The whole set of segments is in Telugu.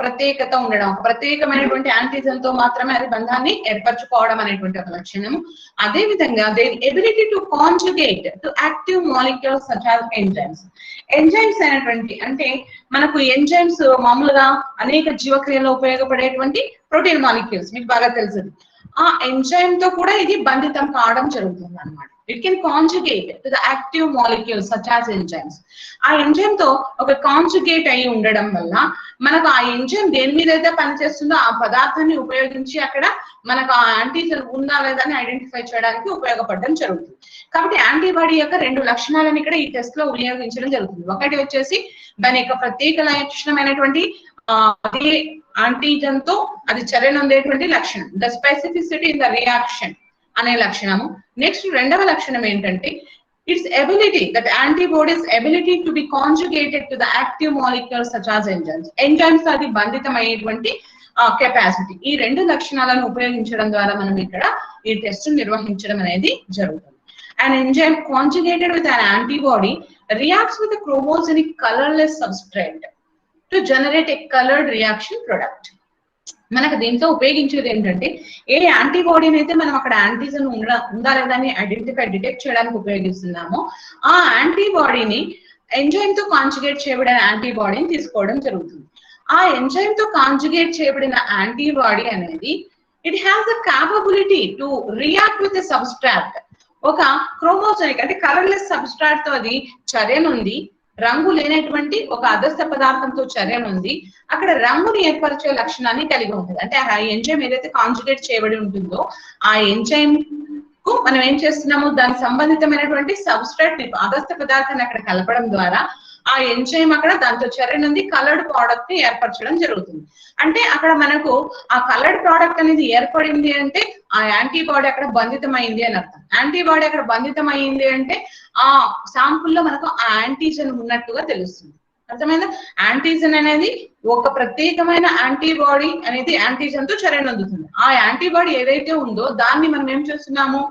ప్రత్యేకత ఉండడం, ప్రత్యేకమైనటువంటి యాంటీజన్ తో మాత్రమే అది బంధాన్ని ఏర్పరచుకోవడం అనేటువంటి ఒక లక్షణము. అదే విధంగా there ability to conjugate to active molecules such as enzymes. Enzymes అనేటువంటి అంటే మనకు ఎంజైమ్స్ మామూలుగా అనేక జీవక్రియలో ఉపయోగపడేటువంటి ప్రోటీన్ మాలిక్యూల్స్ మీకు బాగా తెలుసు. ఆ ఎంజైమ్ తో కూడా ఇది బంధితం కావడం జరుగుతుంది అన్నమాట. It can conjugate to the active molecules such as enzymes. ఆ ఎంజైమ్ తో ఒక కాంజుగేట్ అయి ఉండడం వల్ల మనకు ఆ ఎంజైమ్ దేని మీద అయితే పనిచేస్తుందో ఆ పదార్థాన్ని ఉపయోగించి అక్కడ మనకు ఆ యాంటీజన్ ఉందా లేదా అని ఐడెంటిఫై చేయడానికి ఉపయోగపడడం జరుగుతుంది. కాబట్టి యాంటీబాడీ యొక్క రెండు లక్షణాలను ఇక్కడ ఈ టెస్ట్ లో వినియోగించడం జరుగుతుంది. ఒకటి వచ్చేసి దాని యొక్క ప్రత్యేక లక్షణమైనటువంటి యాంటీజన్ తో అది చర్యనొందేటువంటి లక్షణం, the specificity in the reaction అనే లక్షణము. నెక్స్ట్ రెండవ లక్షణం ఏంటంటే it's ability, that antibodies ability to be conjugated to the active molecules such as enzymes. Enzymes అది బంధితమైనటువంటి కెపాసిటీ. ఈ రెండు లక్షణాలను ఉపయోగించడం ద్వారా మనం ఇక్కడ ఈ టెస్ట్ నిర్వహించడం అనేది జరుగుతుంది. An enzyme conjugated with an antibody reacts with a chromosinic colorless substrate to generate a colored reaction product. మనకు దీంతో ఉపయోగించేది ఏంటంటే ఏ యాంటీబాడీని అయితే మనం అక్కడ యాంటీజన్ ఉందా లేదా అని డిటెక్ట్ చేయడానికి ఉపయోగిస్తున్నామో ఆ యాంటీబాడీని ఎంజైమ్ తో కాంజుగేట్ చేయబడిన యాంటీబాడీని తీసుకోవడం జరుగుతుంది. ఆ ఎంజైమ్ తో కాంజుగేట్ చేయబడిన యాంటీబాడీ అనేది it has the capability to react with a substrate. ఒక క్రోమోజోనిక్ అంటే కలర్లెస్ సబ్స్ట్రాట్ తో అది చర్యనుంది, రంగు లేనటువంటి ఒక అదస్థ పదార్థంతో చర్యనుంది, అక్కడ రంగుని ఏర్పరిచే లక్షణాన్ని కలిగి ఉంటుంది. అంటే ఆ ఎంజైమ్ ఏదైతే కాంజుగేట్ చేయబడి ఉంటుందో ఆ ఎంజైమ్ కు మనం ఏం చేస్తున్నాము, దానికి సంబంధితమైనటువంటి సబ్స్ట్రాట్ అదస్థ పదార్థాన్ని అక్కడ కలపడం ద్వారా ఆ ఎంజైమ్ అక్కడ దాంతో చర్యనుంది కలర్డ్ ప్రోడక్ట్ ని ఏర్పరచడం జరుగుతుంది. అంటే అక్కడ మనకు ఆ కలర్డ్ ప్రోడక్ట్ అనేది ఏర్పడింది అంటే ఆ యాంటీబాడీ అక్కడ బంధితమైంది అని అర్థం. యాంటీబాడీ అక్కడ బంధితమైంది అంటే ఆ శాంపుల్లో మనకు ఆ యాంటీజన్ ఉన్నట్టుగా తెలుస్తుంది. అర్థమైందా? యాంటీజన్ అనేది ఒక ప్రత్యేకమైన యాంటీబాడీ అనేది యాంటీజన్ తో చర్యనొందుతుంది. ఆ యాంటీబాడీ ఏదైతే ఉందో దాన్ని మనం ఏం చేస్తున్నాము,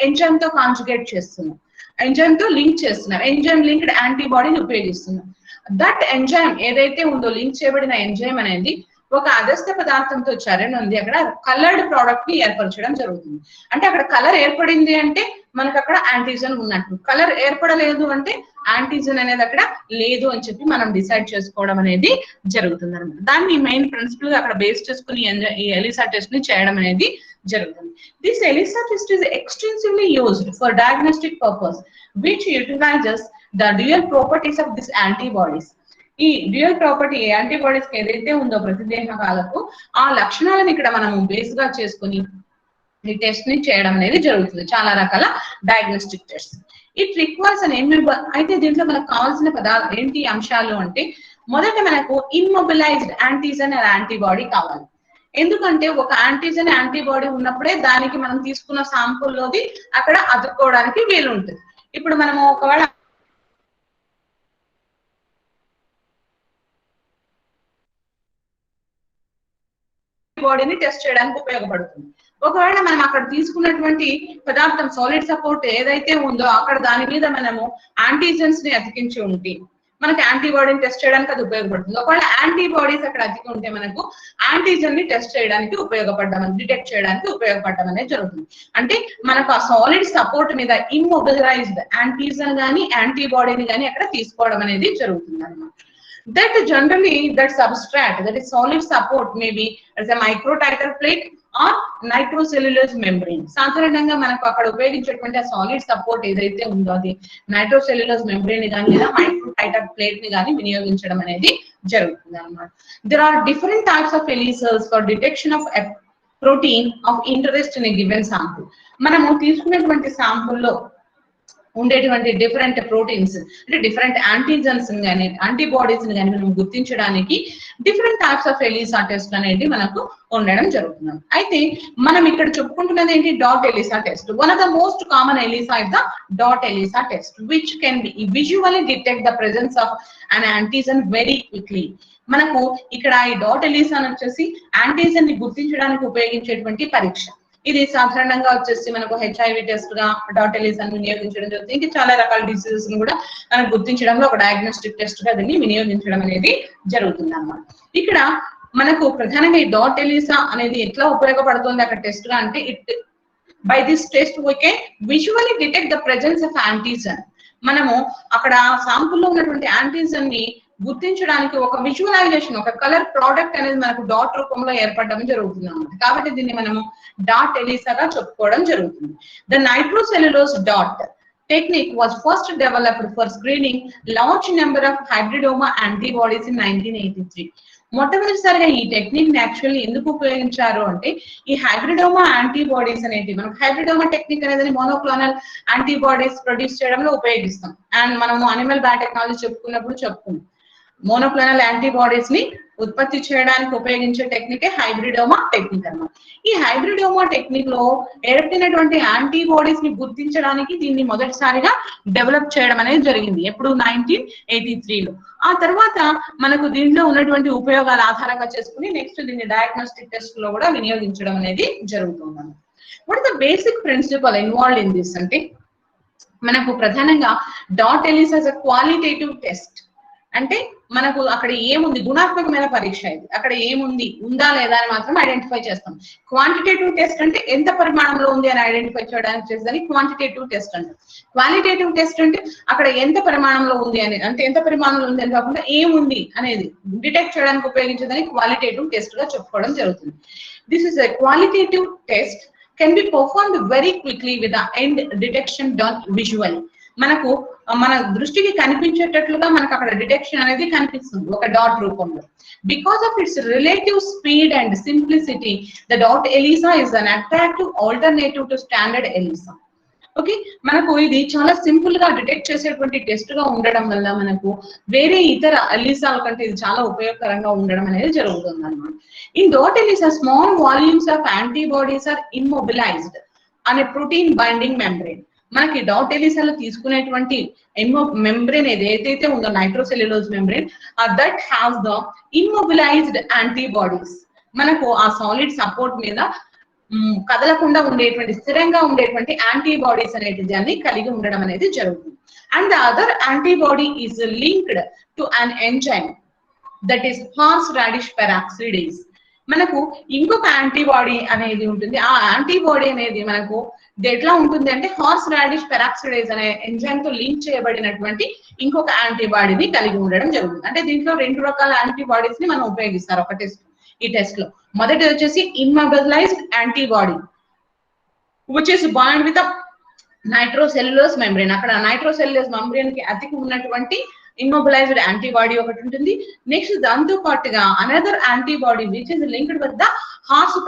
ఎంజైమ్ తో కాంజుగేట్ చేస్తున్నాం, ఎంజైమ్ తో లింక్ చేస్తున్నాం, ఎంజైమ్ లింక్డ్ యాంటీబాడీని ఉపయోగిస్తున్నాం. దట్ ఎంజైమ్ ఏదైతే ఉందో లింక్ చేయబడిన ఎంజైమ్ అనేది ఒక అదస్థ పదార్థంతో చర్యనుంది అక్కడ కలర్డ్ ప్రోడక్ట్ ని ఏర్పరచడం జరుగుతుంది. అంటే అక్కడ కలర్ ఏర్పడింది అంటే మనకు అక్కడ యాంటీజన్ ఉన్నట్టు, కలర్ ఏర్పడలేదు అంటే యాంటీజన్ అనేది అక్కడ లేదు అని చెప్పి మనం డిసైడ్ చేసుకోవడం అనేది జరుగుతుంది అనమాట. దాన్ని మెయిన్ ప్రిన్సిపల్ గా అక్కడ బేస్ చేసుకుని ఈ ఎలిసా టెస్ట్ ని చేయడం అనేది జరుగుతుంది. This ELISA test is extensively used for diagnostic purpose which utilises the dual properties of this antibodies. ఈ డ్యూయల్ ప్రాపర్టీ యాంటీబాడీస్ కి ఏదైతే ఉందో ప్రతిదేహకాలకు ఆ లక్షణాలను ఇక్కడ మనం బేస్ గా చేసుకుని ఈ టెస్ట్ ని చేయడం అనేది జరుగుతుంది. చాలా రకాల diagnostic test. It requires an అయితే దీంట్లో మనకు కావాల్సిన ఏంటి అంశాలు అంటే మొదట మనకు ఇమ్మొబిలైజ్డ్ యాంటీజన్ అండ్ యాంటీబాడీ కావాలి. ఎందుకంటే ఒక యాంటీజన్ యాంటీబాడీ ఉన్నప్పుడే దానికి మనం తీసుకున్న శాంపుల్లోది అక్కడ అతుక్కోవడానికి వీలు ఉంటుంది. ఇప్పుడు మనము ఒకవేళ బాడీని టెస్ట్ చేయడానికి ఉపయోగపడుతుంది. ఒకవేళ మనం అక్కడ తీసుకున్నటువంటి పదార్థం సాలిడ్ సపోర్ట్ ఏదైతే ఉందో అక్కడ దాని మీద మనము యాంటీజన్స్ ని అతికించి ఉంటే మనకి యాంటీబాడీని టెస్ట్ చేయడానికి అది ఉపయోగపడుతుంది. ఒకవేళ యాంటీబాడీస్ అక్కడ అతికి ఉంటే మనకు యాంటీజన్ ని టెస్ట్ చేయడానికి ఉపయోగపడడం, డిటెక్ట్ చేయడానికి ఉపయోగపడడం అనేది జరుగుతుంది. అంటే మనకు ఆ సాలిడ్ సపోర్ట్ మీద ఇమ్మొబిలైజ్డ్ యాంటీజన్ గానీ యాంటీబాడీని గానీ అక్కడ తీసుకోవడం అనేది జరుగుతుంది అన్నమాట. That generally that substrate, that is solid support, may be as a microtiter plate or nitrocellulose membrane. సాధారణంగా మనకు అక్కడ ఉపయోగించేటువంటి ఆ సాలిడ్ సపోర్ట్ ఏదైతే ఉందో అది నైట్రోసెల్యులోజ్ మెంబ్రేన్ ని కానీ లేదా మైక్రోటైటర్ ప్లేట్ ని కానీ వినియోగించడం అనేది జరుగుతుంది అన్నమాట. There are different types of ELISAs for detection of a protein of interest in a given sample. మనము తీసుకున్నటువంటి శాంపుల్లో ఉండేటువంటి డిఫరెంట్ ప్రోటీన్స్ అంటే డిఫరెంట్ యాంటీజన్స్ కానీ యాంటీబాడీస్ కానీ మనం గుర్తించడానికి different types of ELISA test అనేది మనకు ఉండడం జరుగుతుంది. అయితే మనం ఇక్కడ చెప్పుకుంటున్నది ఏంటి, dot ELISA test. One of the most common ELISA is the dot ELISA test which can be visually detect the presence of an antigen very quickly. మనకు ఇక్కడ ఈ డాట్ ఎలిసా వచ్చేసి యాంటీజన్ ని గుర్తించడానికి ఉపయోగించేటువంటి పరీక్ష. ఇది సాధారణంగా వచ్చేసి మనకు హెచ్ఐవి టెస్ట్ గా డాట్ ఎలిసా వినియోగించడం జరుగుతుంది. ఇంకా చాలా రకాల డిసీజెస్ ని కూడా మనం గుర్తించడంలో ఒక డయాగ్నోస్టిక్ టెస్ట్ గా దీన్ని వినియోగించడం అనేది జరుగుతుంది అన్నమాట. ఇక్కడ మనకు ప్రధానంగా ఈ డాట్ ఎలిసా అనేది ఎట్లా ఉపయోగపడుతుంది అక్కడ టెస్ట్ గా అంటే by this test we can visually detect the presence of antigen. మనము అక్కడ శాంపుల్ లో ఉన్నటువంటి యాంటీజన్ ని గుర్తించడానికి ఒక విజువలైజేషన్, ఒక కలర్ ప్రోడక్ట్ అనేది మనకు డాట్ రూపంలో ఏర్పడడం జరుగుతుంది అన్నమాట. కాబట్టి దీన్ని మనము డాట్ ఎలిసాగా చెప్పుకోవడం జరుగుతుంది. The nitrocellulose dot technique was first developed for screening large number of hybridoma antibodies in 1983. మొట్టమొదటిసారిగా ఈ టెక్నిక్ ని యాక్చువల్లీ ఎందుకు ఉపయోగించారు అంటే ఈ హైబ్రిడోమా యాంటీబాడీస్ అనేది, మనం హైబ్రిడోమా టెక్నిక్ అనేది మోనోక్లోనల్ యాంటీబాడీస్ ప్రొడ్యూస్ చేయడంలో ఉపయోగిస్తాం. అండ్ మనము అనిమల్ బయోటెక్నాలజీ చెప్పుకున్నాం మోనోక్లోనల్ యాంటీబాడీస్ ని ఉత్పత్తి చేయడానికి ఉపయోగించే టెక్నికే హైబ్రిడోమా టెక్నిక్ అన్నమాట. ఈ హైబ్రిడోమా టెక్నిక్ లో ఏర్పడినటువంటి యాంటీబాడీస్ ని గుర్తించడానికి దీన్ని మొదటిసారిగా డెవలప్ చేయడం అనేది జరిగింది. ఎప్పుడు 1983లో. ఆ తర్వాత మనకు దీంట్లో ఉన్నటువంటి ఉపయోగాల ఆధారంగా చేసుకుని నెక్స్ట్ దీన్ని డయాగ్నోస్టిక్ టెస్ట్ లో కూడా వినియోగించడం అనేది జరుగుతుంది. What is the basic principle involved in this అంటే మనకు ప్రధానంగా dot ELISA as a qualitative test. అంటే మనకు అక్కడ ఏముంది, గుణాత్మకమైన పరీక్ష ఇది, అక్కడ ఏముంది ఉందా లేదా అని మాత్రం ఐడెంటిఫై చేస్తాం. క్వాంటిటేటివ్ టెస్ట్ అంటే ఎంత పరిమాణంలో ఉంది అని ఐడెంటిఫై చేయడానికి చేసేదని క్వాంటిటేటివ్ టెస్ట్ అంటారు. క్వాలిటేటివ్ టెస్ట్ అంటే అక్కడ ఎంత పరిమాణంలో ఉంది అని, అంటే ఎంత పరిమాణంలో ఉంది అని కాకుండా ఏముంది అనేది డిటెక్ట్ చేయడానికి ఉపయోగించేదని క్వాలిటేటివ్ టెస్ట్ గా చెప్పుకోవడం జరుగుతుంది. This is a qualitative test can be performed very quickly with the end detection done visually. మనకు మన దృష్టికి కనిపించేటట్లుగా మనకు అక్కడ డిటెక్షన్ అనేది కనిపిస్తుంది ఒక డాట్ రూపంలో. Because of it's relative speed and simplicity the dot ELISA is an attractive alternative to standard ELISA. Okay, మనకు ఇది చాలా సింపుల్ గా డిటెక్ట్ చేసేటువంటి టెస్ట్ గా ఉండడం వల్ల మనకు వేరే ఇతర ఎలిసాల కంటే ఇది చాలా ఉపయోగకరంగా ఉండడం అనేది జరుగుతుంది అన్నమాట. In dot ELISA small volumes of antibodies are immobilized అనే ప్రోటీన్ బైండింగ్ మెంబ్రేన్. మనకి డాట్ ఎలిసాలో తీసుకునేటువంటి మెంబ్రేన్ ఏదైతే ఉందో nitrocellulose membrane, that has the immobilized antibodies. మనకు ఆ సాలిడ్ సపోర్ట్ మీద కదలకుండా ఉండేటువంటి, స్థిరంగా ఉండేటువంటి యాంటీబాడీస్ అనేది దాన్ని కలిగి ఉండడం అనేది జరుగుతుంది. And the other antibody is linked to an enzyme that is horse radish peroxidase. మనకు ఇంకొక యాంటీబాడీ అనేది ఉంటుంది. ఆ యాంటీబాడీ అనేది మనకు ఎట్లా ఉంటుంది అంటే హార్స్ రాడిష్ పెరాక్సిడేస్ అనే ఎంజైమ్ తో లింక్ చేయబడినటువంటి ఇంకొక యాంటీబాడీని కలిగి ఉండడం జరుగుతుంది. అంటే దీంట్లో రెండు రకాల యాంటీబాడీస్ ని మనం ఉపయోగిస్తారు ఒక టెస్ట్. ఈ టెస్ట్ లో మొదటి వచ్చేసి immobilised antibody which is bond with nitrocellulose membrane. అక్కడ నైట్రోసెల్యులోజ్ మెంబ్రేన్ కి అతికి ఉన్నటువంటి ఇమ్మొబిలైజ్డ్ యాంటీబాడీ ఒకటి ఉంటుంది. నెక్స్ట్ దాంతో పాటుగా another antibody which is linked with the horse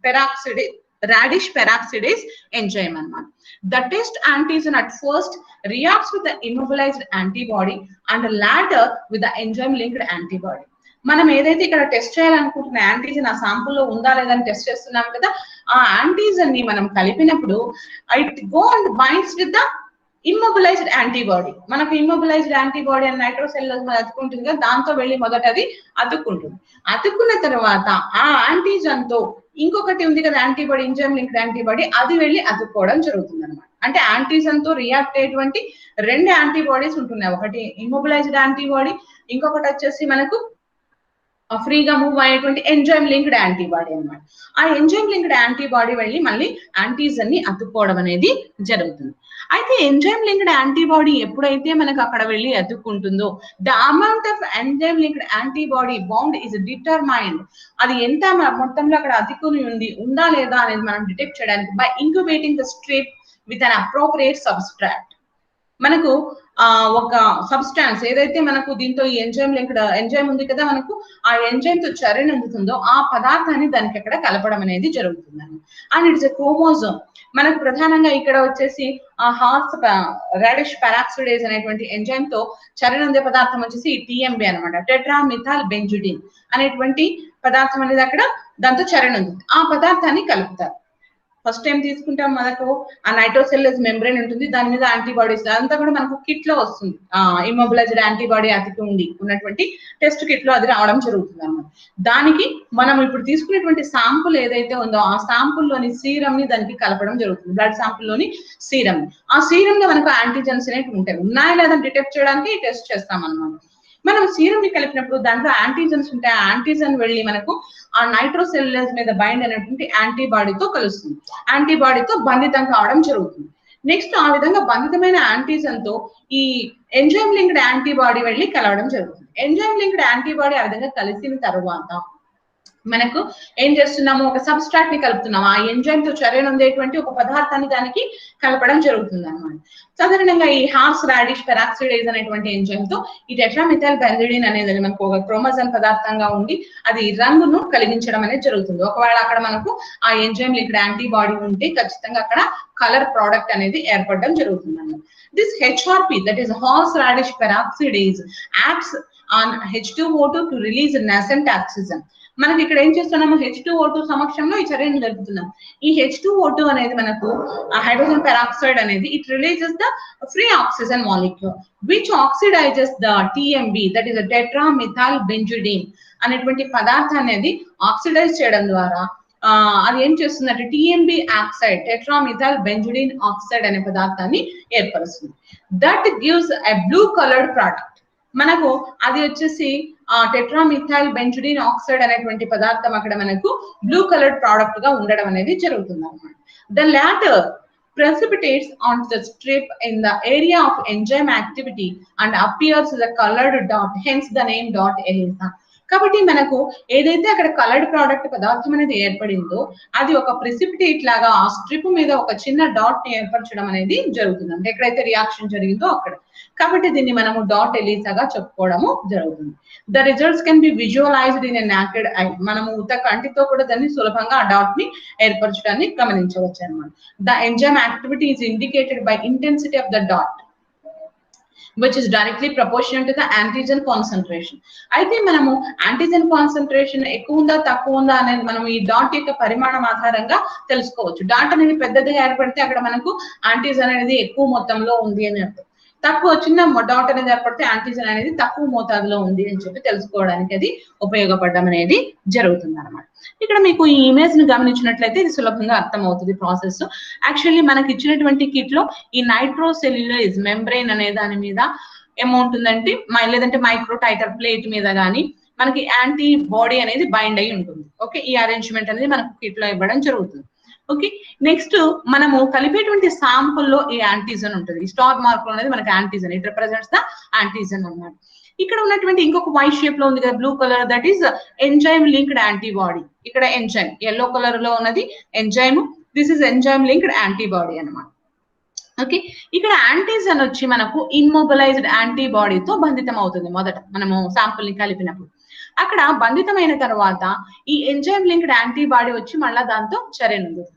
peroxidase radish peroxidase enzyme అన్నమాట. The test antigen at first reacts with the immobilized antibody and later with the enzyme linked antibody. మనం ఏదైతే ఇక్కడ టెస్ట్ చేయాలనుకుంటున్న యాంటీజన్ ఆ శాంపుల్ లో ఉందా లేదని టెస్ట్ చేస్తున్నాం కదా, ఆ యాంటీజన్ ని మనం కలిపినప్పుడు it go and binds with the immobilised antibody. మనకు ఇమ్మొబిలైజ్డ్ యాంటీబాడీ అని నైట్రోసెల్యులోజ్ అతుక్కుంటుంది కదా, దాంతో వెళ్ళి మొదట అది అతుక్కుంటుంది. అతుక్కున్న తర్వాత ఆ యాంటీజన్ తో ఇంకొకటి ఉంది కదా యాంటీబాడీ, ఎంజైమ్ లింక్డ్ యాంటీబాడీ, అది వెళ్ళి అతుక్కోవడం జరుగుతుంది అనమాట. అంటే యాంటీజన్ తో రియాక్ట్ అయ్యేటువంటి రెండు యాంటీబాడీస్ ఉంటున్నాయి. ఒకటి ఇమ్మొబిలైజ్డ్ యాంటీబాడీ, ఇంకొకటి వచ్చేసి మనకు ఫ్రీగా మూవ్ అయ్యేటువంటి ఎంజైమ్ లింక్డ్ యాంటీబాడీ అన్నమాట. ఆ ఎంజైమ్ లింక్డ్ యాంటీబాడీ వెళ్ళి మళ్ళీ యాంటీజన్ ని అతుక్కోవడం అనేది జరుగుతుంది. అయితే ఎంజైమ్ లింక్డ్ యాంటీబాడీ ఎప్పుడైతే మనకు అక్కడ వెళ్ళి అతుక్కుంటుందో the amount of enzyme linked antibody bound is determined. అది ఎంత మొత్తంలో అక్కడ అతుక్కుని ఉందా లేదా అనేది మనం డిటెక్ట్ చేయడానికి by incubating the strip with an appropriate substrate. మనకు ఒక సబ్స్టాన్స్ ఏదైతే మనకు దీంతో ఈ ఎంజైమ్ ఉంది కదా, మనకు ఆ ఎంజైమ్ తో చర్యను అందుతుందో ఆ పదార్థాన్ని దానికి అక్కడ కలపడం అనేది జరుగుతుంది. And it's a chromosome. మనకు ప్రధానంగా ఇక్కడ వచ్చేసి ఆ హార్స్ రాడిష్ పెరాక్సిడేస్ అనేటువంటి ఎంజైమ్ తో చర్యనందే పదార్థం వచ్చేసి టిఎంబి అనమాట, టెట్రామిథాల్ బెంజుడిన్ అనేటువంటి పదార్థం అనేది అక్కడ దాంతో చర్యనందుతుంది. ఆ పదార్థాన్ని కలుపుతారు. ఫస్ట్ టైం తీసుకుంటాం మనకు ఆ నైట్రోసెల్యులోజ్ మెంబ్రేన్ ఉంటుంది, దాని మీద యాంటీబాడీస్ అదంతా కూడా మనకు కిట్ లో వస్తుంది. ఇమ్మొబిలైజ్డ్ యాంటీబాడీ అతికి ఉన్నటువంటి టెస్ట్ కిట్ లో అది రావడం జరుగుతుంది అన్నమాట. దానికి మనం ఇప్పుడు తీసుకునేటువంటి శాంపుల్ ఏదైతే ఉందో ఆ శాంపుల్ లోని సీరం ని దానికి కలపడం జరుగుతుంది. బ్లడ్ శాంపుల్ లోని సీరం, ఆ సీరం లో మనకు యాంటీజెన్స్ అనేవి ఉంటాయి, ఉన్నాయా లేదా డిటెక్ట్ చేయడానికి టెస్ట్ చేస్తాం అన్నమాట. మనం సీరం ని కలిపినప్పుడు దాంట్లో యాంటీజన్స్ ఉంటాయి. ఆ యాంటీజన్ వెళ్ళి మనకు ఆ నైట్రోసెల్యులేజ్ మీద బైండ్ అయినటువంటి యాంటీబాడీతో కలుస్తుంది. యాంటీబాడీతో బంధితం కావడం జరుగుతుంది. నెక్స్ట్ ఆ విధంగా బంధితమైన యాంటీజన్ తో ఈ ఎంజైమ్ లింక్డ్ యాంటీబాడీ వెళ్ళి కలవడం జరుగుతుంది. ఎంజైమ్ లింక్డ్ యాంటీబాడీ ఆ విధంగా కలిసిన తర్వాత మనకు ఏం చేస్తున్నాము, ఒక సబ్స్ట్రాట్ ని కలుపుతున్నాము. ఆ ఎంజైమ్ తో చర్య నొందేటువంటి ఒక పదార్థాన్ని దానికి కలపడం జరుగుతుంది అన్నమాట. సాధారణంగా ఈ హార్స్ రాడిష్ పెరాక్సిడేజ్ అనేటువంటి ఎంజైమ్ తో ఈ టెట్రామిథైల్ బెంజడిన్ అనేది మనకు ఒక క్రోమోజోమ్ పదార్థంగా ఉండి అది రంగును కలిగించడం అనేది జరుగుతుంది. ఒకవేళ అక్కడ మనకు ఆ ఎంజైమ్ లింక్డ్ యాంటీబాడీ ఉంటే ఖచ్చితంగా అక్కడ కలర్ ప్రోడక్ట్ అనేది ఏర్పడడం జరుగుతుంది అన్నమాట. This HRP, that is horse radish peroxidase, acts on H2O2 to release nascent oxygen. మనకి ఇక్కడ ఏం చేస్తున్నాము, H2O2 సమక్షంలో ఈ చర్యను జరుపుతున్నాం. ఈ H2O2 అనేది మనకు హైడ్రోజన్ పెరాక్సైడ్ అనేది it releases the free oxygen molecule which oxidises the TMB, that is tetramethyl benzidine అనేటువంటి పదార్థాన్ని అనేది ఆక్సిడైజ్ చేయడం ద్వారా అది ఏం చేస్తుందంటే TMB ఆక్సైడ్, టెట్రామిథైల్ బెంజడిన్ ఆక్సైడ్ అనే పదార్థాన్ని ఏర్పరుస్తుంది. That gives a blue coloured product. మనకు అది వచ్చేసి టెట్రామిథైల్ బెంజడిన్ ఆక్సైడ్ అనేటువంటి పదార్థం అక్కడ మనకు బ్లూ కలర్డ్ ప్రోడక్ట్ గా ఉండడం అనేది జరుగుతుంది అన్నమాట. The latter precipitates onto the strip in the area of enzyme activity and appears as a colored dot, hence the name dot ELISA. కాబట్టి మనకు ఏదైతే అక్కడ కలర్డ్ ప్రోడక్ట్ పదార్థం అనేది ఏర్పడిందో అది ఒక ప్రిసిపిటేట్ లాగా ఆ స్ట్రిప్ మీద ఒక చిన్న డాట్ ని ఏర్పరచడం అనేది జరుగుతుంది. అంటే ఎక్కడైతే రియాక్షన్ జరిగిందో అక్కడ. కాబట్టి దీన్ని మనము డాట్ ఎలిసాగా చెప్పుకోవడము జరుగుతుంది. The results can be visualised in a naked eye. మనము ఉత్త కంటితో కూడా దాన్ని సులభంగా ఆ డాట్ ని ఏర్పరచడాన్ని గమనించవచ్చు అన్నమాట. The enzyme activity is indicated by intensity of the dot which is directly proportional to the antigen concentration. అయితే మనము యాంటీజెన్ కాన్సంట్రేషన్ ఎక్కువ ఉందా తక్కువ ఉందా అనేది మనం ఈ డాట్ యొక్క పరిమాణం ఆధారంగా తెలుసుకోవచ్చు. డాట్ అనేది పెద్దదిగా ఏర్పడితే అక్కడ మనకు యాంటీజెన్ అనేది ఎక్కువ మొత్తంలో ఉంది అని అర్థం. తక్కువ చిన్న డాట్ అనేది ఏర్పడితే యాంటీజెన్ అనేది తక్కువ మోతాదులో ఉంది అని చెప్పి తెలుసుకోవడానికి అది ఉపయోగపడడం అనేది జరుగుతుంది అన్నమాట. ఇక్కడ మీకు ఈ ఇమేజ్ ను గమనించినట్లయితే ఇది సులభంగా అర్థమవుతుంది ప్రాసెస్. యాక్చువల్లీ మనకి ఇచ్చినటువంటి కిట్ లో ఈ నైట్రోసెల్యులేజ్ మెంబ్రెయిన్ అనే దాని మీద ఏమవుతుందంటే లేదంటే మైక్రో టైటర్ ప్లేట్ మీద కానీ మనకి యాంటీ బాడీ అనేది బైండ్ అయి ఉంటుంది. ఓకే, ఈ అరేంజ్మెంట్ అనేది మనకు కిట్ లో ఇవ్వడం జరుగుతుంది. ఓకే, నెక్స్ట్ మనము కలిపేటువంటి శాంపుల్లో ఈ యాంటీజన్ ఉంటుంది. ఈ స్టార్ మార్క్ అనేది మనకి antigen, it represents the antigen అన్నమాట. ఇక్కడ ఉన్నటువంటి ఇంకొక వైట్ షేప్ లో ఉంది కదా blue colour, that is enzyme linked antibody. ఇక్కడ ఎంజైమ్ ఎల్లో కలర్ లో ఉన్నది enzyme, this is enzyme linked antibody అన్నమాట. ఓకే, ఇక్కడ యాంటీజన్ వచ్చి మనకు ఇమ్మొబిలైజ్డ్ యాంటీబాడీతో బంధితం అవుతుంది. మొదట మనము శాంపుల్ ని కలిపినప్పుడు అక్కడ బంధితమైన తర్వాత ఈ ఎంజైమ్ లింక్డ్ యాంటీబాడీ వచ్చి మళ్ళా దాంతో చర్య నొందుతుంది.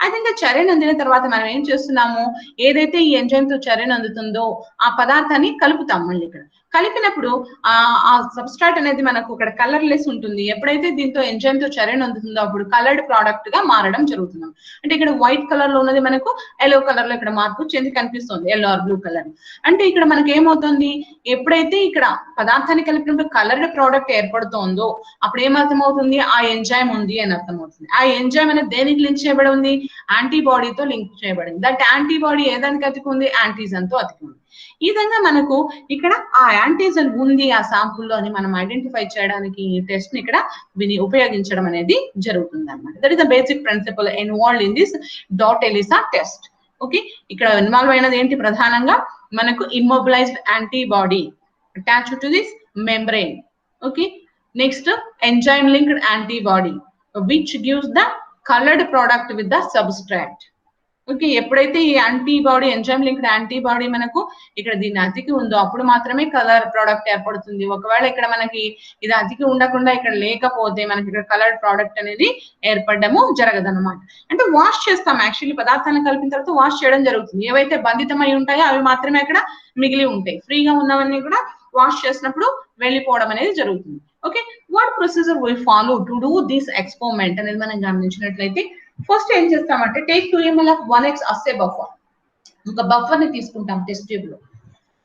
అయితే ఇంకా చర్య నొందిన తర్వాత మనం ఏం చేస్తున్నాము, ఏదైతే ఈ ఎంజైమ్ తో చర్య నొందుతుందో ఆ పదార్థాన్ని కలుపుతాం. మళ్ళీ ఇక్కడ కలిపినప్పుడు ఆ సబ్స్ట్రాట్ అనేది మనకు ఇక్కడ కలర్లెస్ ఉంటుంది. ఎప్పుడైతే దీంతో ఎంజైమ్ తో చర్య నొందుతుందో అప్పుడు కలర్డ్ ప్రోడక్ట్ గా మారడం జరుగుతుంది. అంటే ఇక్కడ వైట్ కలర్ లో ఉన్నది మనకు ఎల్లో కలర్ లో ఇక్కడ మార్పు చెంది కనిపిస్తుంది, ఎల్లో ఆర్ బ్లూ కలర్. అంటే ఇక్కడ మనకి ఏమవుతుంది, ఎప్పుడైతే ఇక్కడ పదార్థాన్ని కలిపినప్పుడు కలర్డ్ ప్రోడక్ట్ ఏర్పడుతుందో అప్పుడు ఏమర్థమవుతుంది, ఆ ఎంజైమ్ ఉంది అని అర్థమవుతుంది. ఆ ఎంజైమ్ అనేది దేనికి లింక్ చేయబడి ఉంది, యాంటీబాడీతో లింక్ చేయబడింది. దట్ యాంటీబాడీ ఏదానికి అతికి ఉంది, యాంటీజన్ తో అతికి ఉంది. ఈ విధంగా మనకు ఇక్కడ ఆ యాంటీజన్ ఉంది ఆ శాంపుల్లో అని మనం ఐడెంటిఫై చేయడానికి ఈ టెస్ట్ ని ఇక్కడ ఉపయోగించడం అనేది జరుగుతుంది అన్నమాట. That is the basic principle involved in this dot ELISA test. Okay, ఇక్కడ ఇన్వాల్వ్ అయినది ఏంటి, ప్రధానంగా మనకు immobilised antibody attached to this membrane. Okay, next enzyme linked antibody which gives the coloured product with the substrate. Okay, ఎప్పుడైతే ఈ యాంటీబాడీ ఎంజైమ్ లింక్డ్ యాంటీబాడీ మనకు ఇక్కడ దీన్ని అతికి ఉందో అప్పుడు మాత్రమే కలర్ ప్రోడక్ట్ ఏర్పడుతుంది. ఒకవేళ ఇక్కడ మనకి ఇది అతికి ఉండకుండా ఇక్కడ లేకపోతే మనకి ఇక్కడ కలర్ ప్రోడక్ట్ అనేది ఏర్పడము జరగదన్నమాట. అంటే వాష్ చేస్తాం, యాక్చువల్లీ పదార్థాలను కలిపిన తర్వాత వాష్ చేయడం జరుగుతుంది. ఏవైతే బంధితమై ఉంటాయో అవి మాత్రమే అక్కడ మిగిలి ఉంటాయి. ఫ్రీగా ఉన్నవన్నీ కూడా వాష్ చేసినప్పుడు వెళ్ళిపోవడం అనేది జరుగుతుంది. Okay, what procedure we follow to do this experiment అనేది మనం గమనించినట్లయితే ఫస్ట్ ఏం చేస్తామంటే take 2 ml of 1x assay buffer. ఒక బఫర్ ని తీసుకుంటాం టెస్ట్ ట్యూబ్ లో.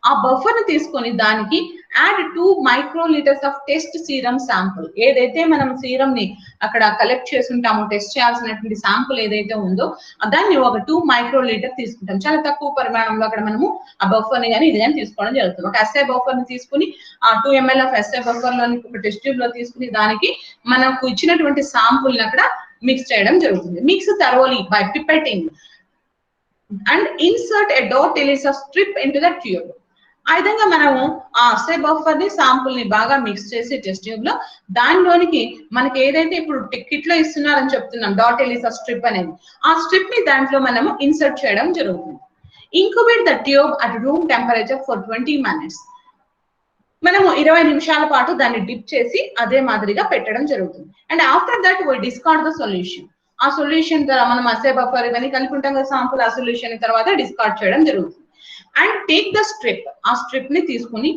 ఆ బఫర్ ని తీసుకొని దానికి add 2 microlitres of test serum sample, ఏదైతే మనం సీరం ని అక్కడ కలెక్ట్ చేసి ఉంటామో టెస్ట్ చేయాల్సినటువంటి శాంపుల్ ఏదైతే ఉందో దాన్ని ఒక 2 మైక్రోలీటర్ తీసుకుంటాం. చాలా తక్కువ పరిమాణంలో అక్కడ మనము ఆ బఫర్ ని కానీ ఇది కానీ తీసుకోవడం జరుగుతుంది. ఒక ఎస్ఐ బఫర్ ని తీసుకుని ఆ 2 ml ఆఫ్ ఎస్ఐ బఫర్ లోని ఒక టెస్ట్ ట్యూబ్ లో తీసుకుని దానికి మనకు ఇచ్చినటువంటి శాంపుల్ ని అక్కడ మిక్స్ చేయడం జరుగుతుంది. Mix thoroughly by pipetting and insert a dot ELISA strip into the tube. ఆ విధంగా మనము ఆ అసే బఫర్ ని శాంపుల్ ని బాగా మిక్స్ చేసి టెస్ట్ ట్యూబ్ లో దానిలోనికి మనకి ఏదైతే ఇప్పుడు టికెట్ లో ఇస్తున్నారని చెప్తున్నాం డాట్ ఎలిసా స్ట్రిప్ అనేది, ఆ స్ట్రిప్ ని దాంట్లో మనము ఇన్సర్ట్ చేయడం జరుగుతుంది. Incubate the tube at room temperature for 20 minutes. మనము 20 నిమిషాల పాటు దాన్ని డిప్ చేసి అదే మాదిరిగా పెట్టడం జరుగుతుంది. And after that we discard the solution. ఆ సొల్యూషన్ ద్వారా మనం అసే బఫర్ ఇవన్నీ కలుపుకుంటాం కదా శాంపుల్, ఆ సొల్యూషన్ తర్వాత డిస్కార్డ్ చేయడం జరుగుతుంది. అండ్ టేక్ ద స్ట్రిప్, ఆ స్ట్రిప్ ని తీసుకుని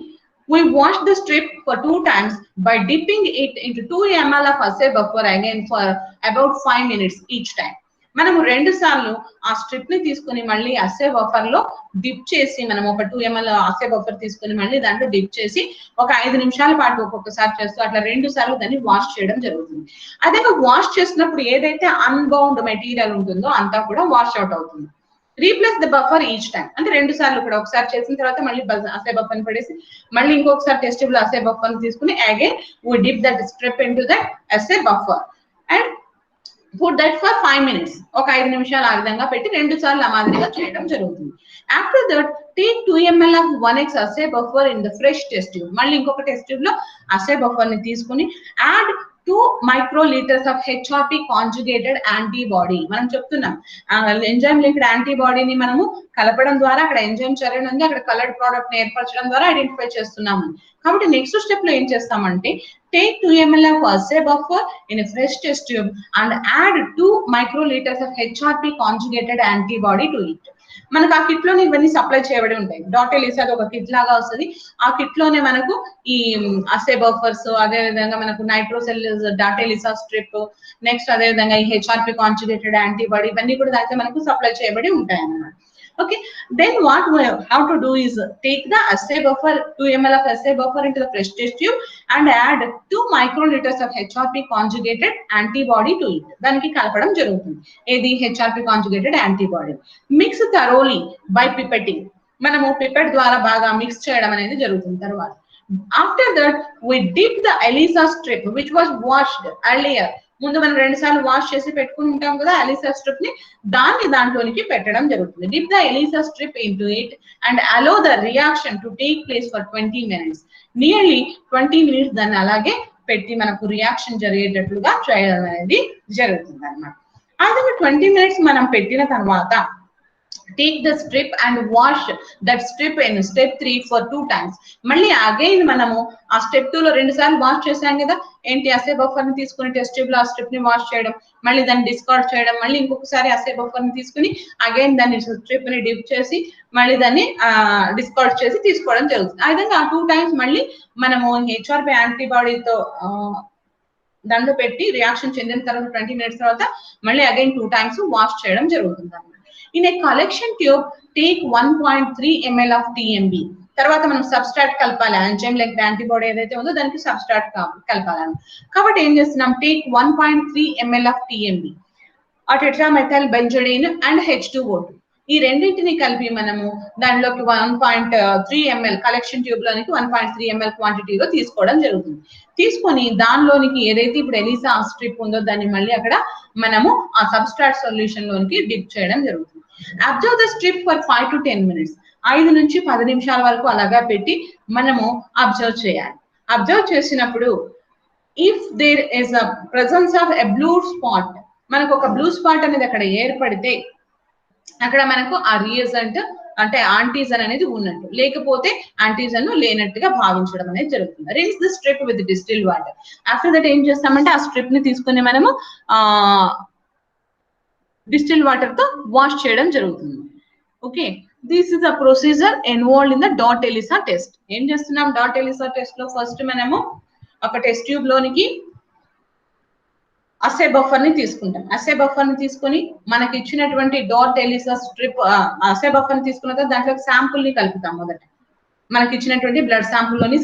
we wash the strip for 2 times by dipping it into 2 ml of assay buffer again for about 5 minutes each time. మనము 2 సార్లు ఆ స్ట్రిప్ ని తీసుకుని మళ్ళీ అసే బఫర్ లో డిప్ చేసి మనం ఒక 2 ml అసే బఫర్ తీసుకుని మళ్ళీ దాంట్లో డిప్ చేసి ఒక 5 నిమిషాల పాటు ఒక్కొక్కసారి చేస్తూ అట్లా 2 సార్లు దాన్ని వాష్ చేయడం జరుగుతుంది. అదే వాష్ చేసినప్పుడు ఏదైతే అన్బౌండ్ మెటీరియల్ ఉంటుందో అంతా కూడా వాష్ అవుట్ అవుతుంది. Replace the buffer each time, అంటే 2 సార్లు కూడా ఒకసారి చేసిన తర్వాత మళ్ళీ అసే బఫర్ పడేసి మళ్ళీ ఇంకొకసారి టెస్ట్ ట్యూబ్ లో అసే బఫర్ తీసుకుని again we dip that strip into that assay buffer and put that for 5 minutes. ఒక 5 నిమిషాలు ఆ విధంగా పెట్టి 2 సార్లు ఆ మాదిరిగా చేయడం జరుగుతుంది. After that take 2 ml of 1x అసే buffer in the fresh test tube. మళ్ళీ ఇంకొక టెస్ట్ ట్యూబ్ లో అసే బఫర్ ని తీసుకుని add 2 microlitres of HRP conjugated antibody. మనం చెప్తున్నాం ఎంజైమ్ లింక్డ్ యాంటీబాడీని మనము కలపడం ద్వారా అక్కడ ఎంజైమ్ చర్య ఉంది, అక్కడ కలర్డ్ ప్రోడక్ట్ ని ఏర్పరచడం ద్వారా ఐడెంటిఫై చేస్తున్నాము. కాబట్టి నెక్స్ట్ స్టెప్ లో ఏం చేస్తామంటే take 2 ml of assay buffer in a fresh test tube and add 2 microliters of HRP conjugated antibody to it. మనకు ఆ కిట్ లోనే ఇవన్నీ సప్లై చేయబడి ఉంటాయి. డాట్ ఎలిసా ఒక కిట్ లాగా వస్తుంది. ఆ కిట్ లోనే మనకు ఈ అసే బఫర్స్, అదే విధంగా మనకు నైట్రోసెల్ డాట్ ఎలిసా స్ట్రిప్, నెక్స్ట్ అదే విధంగా ఈ హెచ్ఆర్పి కాంజుగేటెడ్ యాంటీబాడీ ఇవన్నీ కూడా దాంట్లో మనకు సప్లై చేయబడి ఉంటాయి అన్నమాట. Okay, then what we have to do is take the assay buffer 2 ml of assay buffer into the fresh test tube and add 2 microliters of HRP conjugated antibody to it. దానికి కలపడం జరుగుతుంది. ఏది HRP conjugated antibody. Mix thoroughly by pipetting. మనము పిపెట్ ద్వారా బాగా మిక్స్ చేయడం అనేది జరుగుతుంది. తర్వాత after that we dip the ELISA strip which was washed earlier. ముందు మనం 2 సార్లు వాష్ చేసి పెట్టుకుని ఉంటాం కదా ఎలిసా స్ట్రిప్ ని, దాన్ని దాంట్లోనికి పెట్టడం జరుగుతుంది. Dip the ELISA strip into it and allow the reaction to take place for 20 minutes. Nearly 20 minutes దాన్ని అలాగే పెట్టి మనకు రియాక్షన్ జరిగేటట్లుగా చేయడం అనేది జరుగుతుంది అన్నమాట. అదే 20 minutes మనం పెట్టిన తర్వాత take the strip and wash that strip in step 3 for 2 times. మళ్ళీ అగైన్ మనము ఆ స్టెప్ 2 లో 2 సార్లు వాష్ చేసాం కదా, ఏంటి అసే బఫర్ ని తీసుకుని టెస్ట్ ట్యూబ్ లో ఆ స్ట్రిప్ ని వాష్ చేయడం, మళ్ళీ దాన్ని డిస్కార్డ్ చేయడం, మళ్ళీ ఇంకొకసారి అసే బఫర్ ని తీసుకుని అగైన్ దాన్ని స్ట్రిప్ ని డిప్ చేసి మళ్ళీ దాన్ని డిస్కార్డ్ చేసి తీసుకోవడం జరుగుతుంది. ఆ విధంగా 2 times మళ్ళీ మనము హెచ్ఆర్పి యాంటీబాడీతో దాంట్లో పెట్టి రియాక్షన్ చెందిన తర్వాత 20 minutes తర్వాత మళ్ళీ అగైన్ 2 times వాష్ చేయడం జరుగుతుంది అన్నమాట. In a collection tube, take 1.3 ml of TMB. తర్వాత మనం సబ్స్ట్రాట్ కలపాలి, ఎంజైమ్ లైక్ యాంటీబాడీ ఏదైతే ఉందో దానికి సబ్స్ట్రాట్ కలపాలని. కాబట్టి ఏం చేస్తున్నాం, take 1.3 ml of TMB, tetramethyl benzidine and H2O2. ఈ రెండింటిని కలిపి మనము దానిలోకి 1.3 ml కలెక్షన్ ట్యూబ్ లోనికి 1.3 ml క్వాంటిటీలో తీసుకోవడం జరుగుతుంది. తీసుకొని దానిలోనికి ఏదైతే ఇప్పుడు ఎలిసా స్ట్రిప్ ఉందో దాన్ని మళ్ళీ అక్కడ మనము ఆ సబ్స్ట్రాట్ సొల్యూషన్ లోనికి డిప్ చేయడం జరుగుతుంది. Observe the strip for 5 to 10 minutes. 5 నుంచి 10 నిమిషాల వరకు అలాగా పెట్టి మనము అబ్జర్వ్ చేయాలి. అబ్జర్వ్ చేసినప్పుడు if there is a presence of a blue spot, మనకు ఒక బ్లూ స్పాట్ అనేది అక్కడ ఏర్పడితే అక్కడ మనకు ఆ రియేజెంట్ అంటే యాంటీజన్ అనేది ఉన్నట్టు, లేకపోతే యాంటీజన్ లేనట్టుగా భావించడం అనేది జరుగుతుంది. Rinse the strip with distil water. After that ఏం చేస్తామంటే ఆ స్ట్రిప్ ని తీసుకుని మనము డిస్టిల్ వాటర్ తో వాష్ చేయడం జరుగుతుంది. Okay, this is the procedure involved in the dot ELISA test. ఏం చేస్తున్నాం డాట్ ఎలిసా టెస్ట్ లో ఫస్ట్ మనము ఒక టెస్ట్ ట్యూబ్ లోనికి అసే బఫర్ ని తీసుకుంటాం. అసే బఫర్ ని తీసుకొని మనకి ఇచ్చినటువంటి డాట్ ఎలిసా స్ట్రిప్ అసే బఫర్ ని తీసుకున్న తర్వాత దాంట్లో శాంపుల్ ని కలుపుతాం. మొదట మనకి ఇచ్చినటువంటి బ్లడ్ శాంపుల్ లోని